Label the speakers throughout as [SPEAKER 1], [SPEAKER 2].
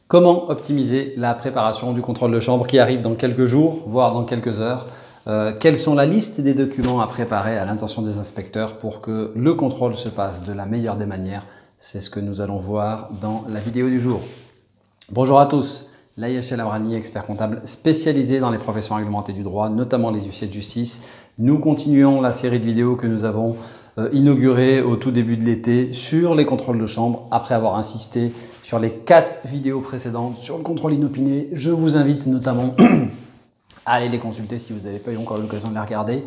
[SPEAKER 1] Comment optimiser la préparation du contrôle de chambre qui arrive dans quelques jours, voire dans quelques heures? Quelles sont la liste des documents à préparer à l'intention des inspecteurs pour que le contrôle se passe de la meilleure des manières? C'est ce que nous allons voir dans la vidéo du jour. Bonjour à tous, Layesh El Abrani, expert comptable spécialisé dans les professions réglementées du droit, notamment les huissiers de justice. Nous continuons la série de vidéos que nous avons inaugurée au tout début de l'été sur les contrôles de chambre. Après avoir insisté sur les 4 vidéos précédentes sur le contrôle inopiné, je vous invite notamment à aller les consulter si vous n'avez pas eu encore l'occasion de les regarder.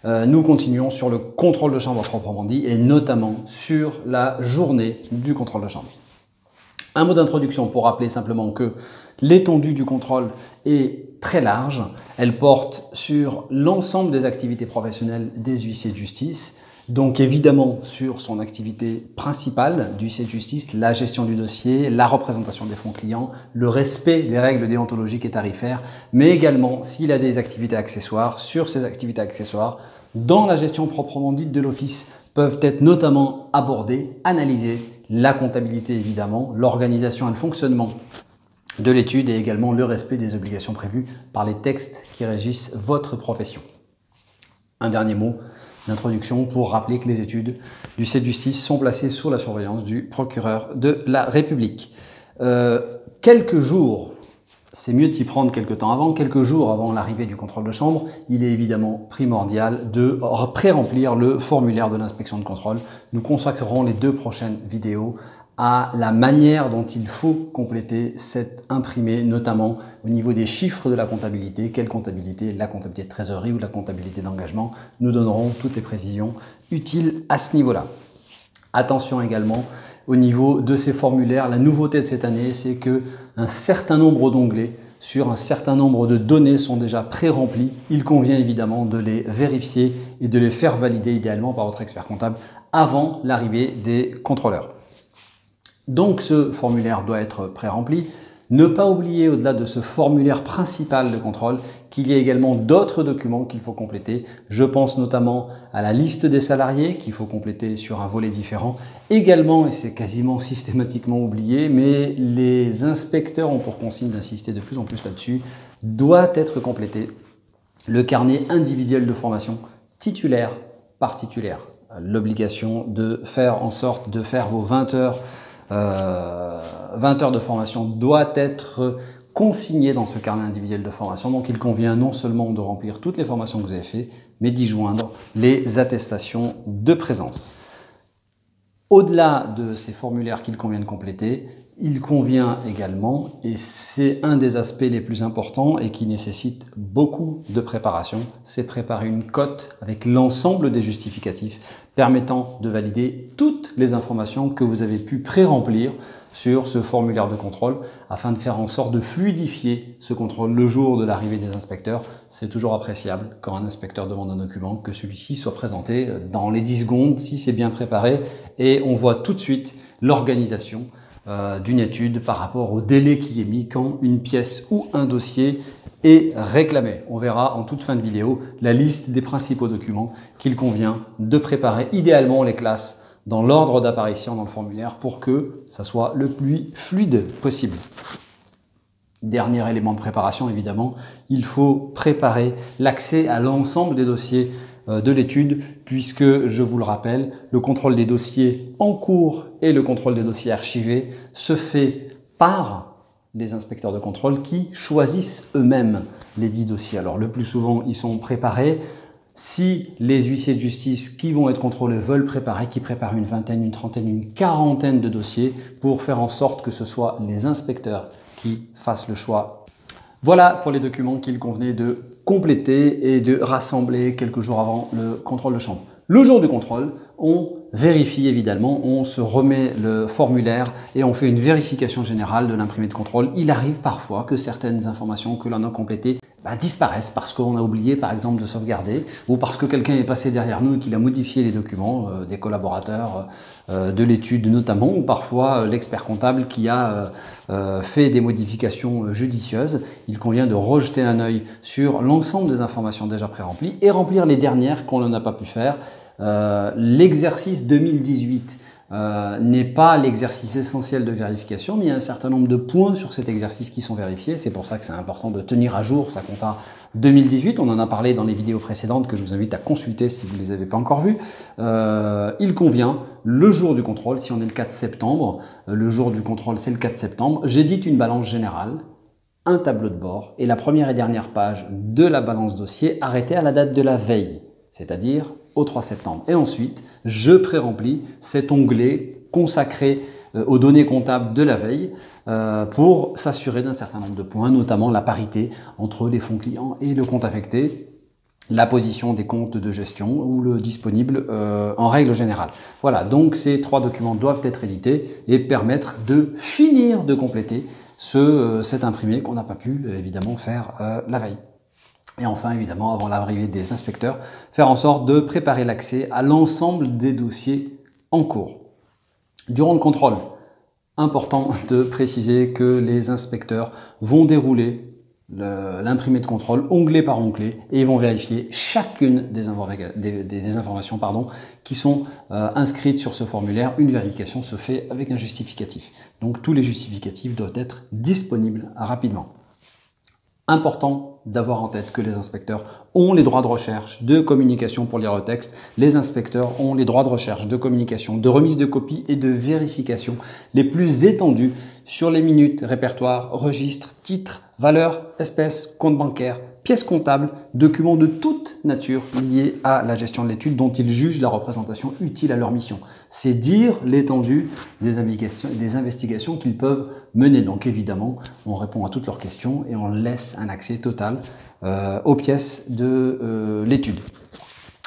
[SPEAKER 1] Nous continuons sur le contrôle de chambre proprement dit et notamment sur la journée du contrôle de chambre. Un mot d'introduction pour rappeler simplement que l'étendue du contrôle est très large. Elle porte sur l'ensemble des activités professionnelles des huissiers de justice. Donc évidemment sur son activité principale du huissier de justice, la gestion du dossier, la représentation des fonds clients, le respect des règles déontologiques et tarifaires, mais également s'il a des activités accessoires, sur ces activités accessoires, dans la gestion proprement dite de l'office, peuvent être notamment abordées, analysées, la comptabilité évidemment, l'organisation et le fonctionnement de l'étude et également le respect des obligations prévues par les textes qui régissent votre profession. Un dernier mot d'introduction pour rappeler que les études du huissier de justice sont placées sous la surveillance du procureur de la République. Quelques jours, c'est mieux de s'y prendre quelques temps avant, quelques jours avant l'arrivée du contrôle de chambre, il est évidemment primordial de pré-remplir le formulaire de l'inspection de contrôle. Nous consacrerons les 2 prochaines vidéos à la manière dont il faut compléter cet imprimé, notamment au niveau des chiffres de la comptabilité. Quelle comptabilité? La comptabilité de trésorerie ou la comptabilité d'engagement? Nous donnerons toutes les précisions utiles à ce niveau-là. Attention également au niveau de ces formulaires. La nouveauté de cette année, c'est qu'un certain nombre d'onglets sur un certain nombre de données sont déjà pré-remplis. Il convient évidemment de les vérifier et de les faire valider idéalement par votre expert comptable avant l'arrivée des contrôleurs. Donc ce formulaire doit être pré-rempli. Ne pas oublier au-delà de ce formulaire principal de contrôle qu'il y a également d'autres documents qu'il faut compléter. Je pense notamment à la liste des salariés qu'il faut compléter sur un volet différent. Également, et c'est quasiment systématiquement oublié, mais les inspecteurs ont pour consigne d'insister de plus en plus là-dessus, doit être complété le carnet individuel de formation titulaire par titulaire. L'obligation de faire en sorte de faire vos 20 heures de formation doit être consignée dans ce carnet individuel de formation. Donc il convient non seulement de remplir toutes les formations que vous avez faites, mais d'y joindre les attestations de présence. Au-delà de ces formulaires qu'il convient de compléter, il convient également, et c'est un des aspects les plus importants et qui nécessite beaucoup de préparation, c'est préparer une cote avec l'ensemble des justificatifs permettant de valider toutes les informations que vous avez pu pré-remplir sur ce formulaire de contrôle afin de faire en sorte de fluidifier ce contrôle le jour de l'arrivée des inspecteurs. C'est toujours appréciable quand un inspecteur demande un document que celui-ci soit présenté dans les 10 secondes si c'est bien préparé et on voit tout de suite l'organisation d'une étude par rapport au délai qui est mis quand une pièce ou un dossier est réclamé. On verra en toute fin de vidéo la liste des principaux documents qu'il convient de préparer. Idéalement, on les classe dans l'ordre d'apparition dans le formulaire pour que ça soit le plus fluide possible. Dernier élément de préparation, évidemment, il faut préparer l'accès à l'ensemble des dossiers de l'étude puisque, je vous le rappelle, le contrôle des dossiers en cours et le contrôle des dossiers archivés se fait par des inspecteurs de contrôle qui choisissent eux-mêmes les 10 dossiers. Alors le plus souvent, ils sont préparés. Si les huissiers de justice qui vont être contrôlés veulent préparer, qui préparent une vingtaine, une trentaine, une quarantaine de dossiers pour faire en sorte que ce soit les inspecteurs qui fassent le choix. Voilà pour les documents qu'il convenait de compléter et de rassembler quelques jours avant le contrôle de chambre. Le jour du contrôle, on vérifie évidemment, on se remet le formulaire et on fait une vérification générale de l'imprimé de contrôle. Il arrive parfois que certaines informations que l'on a complétées disparaissent parce qu'on a oublié par exemple de sauvegarder ou parce que quelqu'un est passé derrière nous et qu'il a modifié les documents, des collaborateurs de l'étude notamment, ou parfois l'expert comptable qui a fait des modifications judicieuses. Il convient de rejeter un œil sur l'ensemble des informations déjà pré-remplies et remplir les dernières qu'on n'a pas pu faire. L'exercice 2018 n'est pas l'exercice essentiel de vérification, mais il y a un certain nombre de points sur cet exercice qui sont vérifiés. C'est pour ça que c'est important de tenir à jour sa compta 2018. On en a parlé dans les vidéos précédentes que je vous invite à consulter si vous ne les avez pas encore vues. Il convient, le jour du contrôle, si on est le 4 septembre, le jour du contrôle c'est le 4 septembre, j'édite une balance générale, un tableau de bord et la première et dernière page de la balance dossier arrêtée à la date de la veille, c'est-à-dire au 3 septembre. Et ensuite, je pré-remplis cet onglet consacré aux données comptables de la veille pour s'assurer d'un certain nombre de points, notamment la parité entre les fonds clients et le compte affecté, la position des comptes de gestion ou le disponible en règle générale. Voilà, donc ces 3 documents doivent être édités et permettre de finir de compléter cet imprimé qu'on n'a pas pu évidemment faire la veille. Et enfin, évidemment, avant l'arrivée des inspecteurs, faire en sorte de préparer l'accès à l'ensemble des dossiers en cours. Durant le contrôle, important de préciser que les inspecteurs vont dérouler l'imprimé de contrôle onglet par onglet et ils vont vérifier chacune des informations qui sont inscrites sur ce formulaire. Une vérification se fait avec un justificatif. Donc tous les justificatifs doivent être disponibles rapidement. Important d'avoir en tête que les inspecteurs ont les droits de recherche, de communication pour lire le texte. Les inspecteurs ont les droits de recherche, de communication, de remise de copies et de vérification les plus étendus sur les minutes, répertoires, registres, titres, valeurs, espèces, comptes bancaires, pièces comptables, documents de toute nature liés à la gestion de l'étude dont ils jugent la représentation utile à leur mission. C'est dire l'étendue des investigations qu'ils peuvent mener. Donc évidemment, on répond à toutes leurs questions et on laisse un accès total aux pièces de l'étude.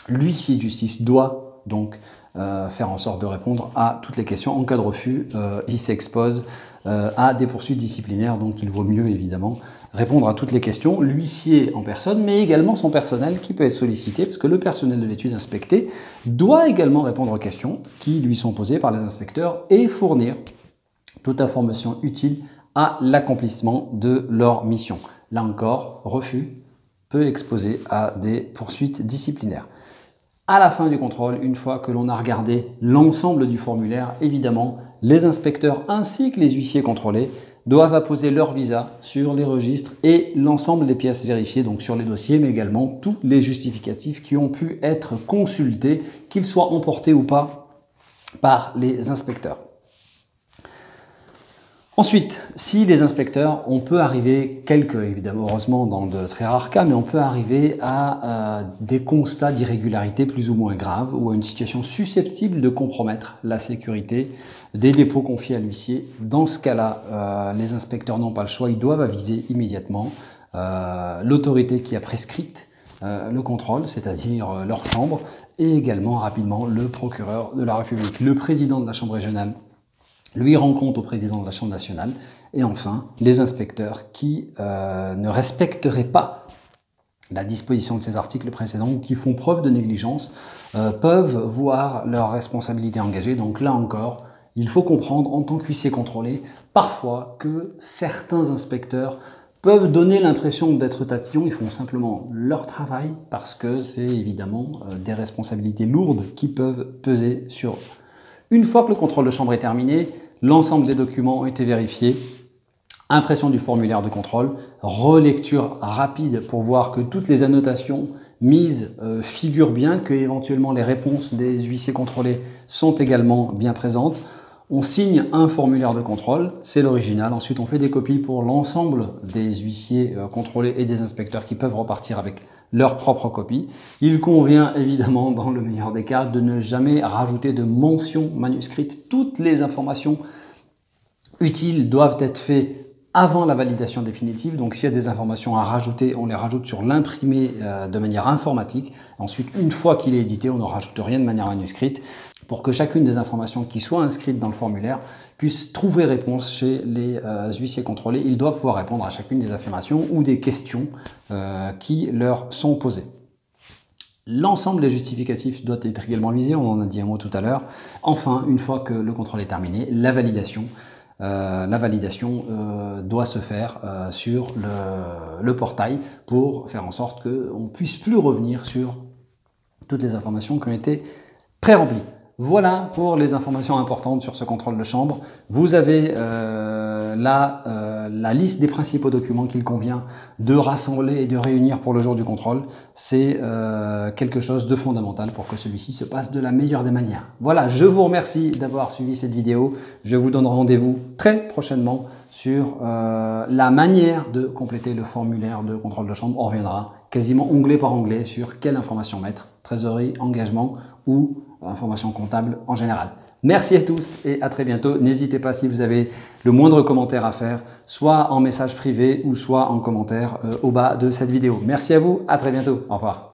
[SPEAKER 1] L'huissier de justice doit donc faire en sorte de répondre à toutes les questions. En cas de refus, il s'expose à des poursuites disciplinaires, donc il vaut mieux évidemment répondre à toutes les questions, l'huissier en personne, mais également son personnel qui peut être sollicité, parce que le personnel de l'étude inspectée doit également répondre aux questions qui lui sont posées par les inspecteurs et fournir toute information utile à l'accomplissement de leur mission. Là encore, refus peut exposer à des poursuites disciplinaires. À la fin du contrôle, une fois que l'on a regardé l'ensemble du formulaire, évidemment, les inspecteurs ainsi que les huissiers contrôlés doivent apposer leur visa sur les registres et l'ensemble des pièces vérifiées, donc sur les dossiers, mais également tous les justificatifs qui ont pu être consultés, qu'ils soient emportés ou pas par les inspecteurs. Ensuite, si les inspecteurs, on peut arriver, évidemment, heureusement dans de très rares cas, mais on peut arriver à des constats d'irrégularité plus ou moins graves ou à une situation susceptible de compromettre la sécurité des dépôts confiés à l'huissier. Dans ce cas-là, les inspecteurs n'ont pas le choix, ils doivent aviser immédiatement l'autorité qui a prescrit le contrôle, c'est-à-dire leur chambre, et également rapidement le procureur de la République, le président de la chambre régionale, lui rend compte au président de la Chambre nationale, et enfin les inspecteurs qui ne respecteraient pas la disposition de ces articles précédents ou qui font preuve de négligence peuvent voir leur responsabilité engagée. Donc là encore, il faut comprendre en tant qu'huissier contrôlé parfois que certains inspecteurs peuvent donner l'impression d'être tatillons, ils font simplement leur travail parce que c'est évidemment des responsabilités lourdes qui peuvent peser sur eux. Une fois que le contrôle de chambre est terminé, l'ensemble des documents ont été vérifiés, impression du formulaire de contrôle, relecture rapide pour voir que toutes les annotations mises figurent bien, que éventuellement les réponses des huissiers contrôlés sont également bien présentes. On signe un formulaire de contrôle, c'est l'original. Ensuite, on fait des copies pour l'ensemble des huissiers contrôlés et des inspecteurs qui peuvent repartir avec leur propre copie. Il convient évidemment, dans le meilleur des cas, de ne jamais rajouter de mention manuscrite. Toutes les informations utiles doivent être faites avant la validation définitive. Donc s'il y a des informations à rajouter, on les rajoute sur l'imprimé de manière informatique. Ensuite, une fois qu'il est édité, on ne rajoute rien de manière manuscrite pour que chacune des informations qui soient inscrites dans le formulaire puisse trouver réponse chez les huissiers contrôlés. Ils doivent pouvoir répondre à chacune des affirmations ou des questions qui leur sont posées. L'ensemble des justificatifs doit être également visé, on en a dit un mot tout à l'heure. Enfin, une fois que le contrôle est terminé, la validation doit se faire sur le portail pour faire en sorte qu'on ne puisse plus revenir sur toutes les informations qui ont été pré-remplies. Voilà pour les informations importantes sur ce contrôle de chambre. Vous avez la liste des principaux documents qu'il convient de rassembler et de réunir pour le jour du contrôle. C'est quelque chose de fondamental pour que celui-ci se passe de la meilleure des manières. Voilà, je vous remercie d'avoir suivi cette vidéo. Je vous donne rendez-vous très prochainement sur la manière de compléter le formulaire de contrôle de chambre. On reviendra quasiment onglet par onglet sur quelle information mettre, trésorerie, engagement ou information comptable en général. Merci à tous et à très bientôt. N'hésitez pas si vous avez le moindre commentaire à faire, soit en message privé ou soit en commentaire au bas de cette vidéo. Merci à vous, à très bientôt. Au revoir.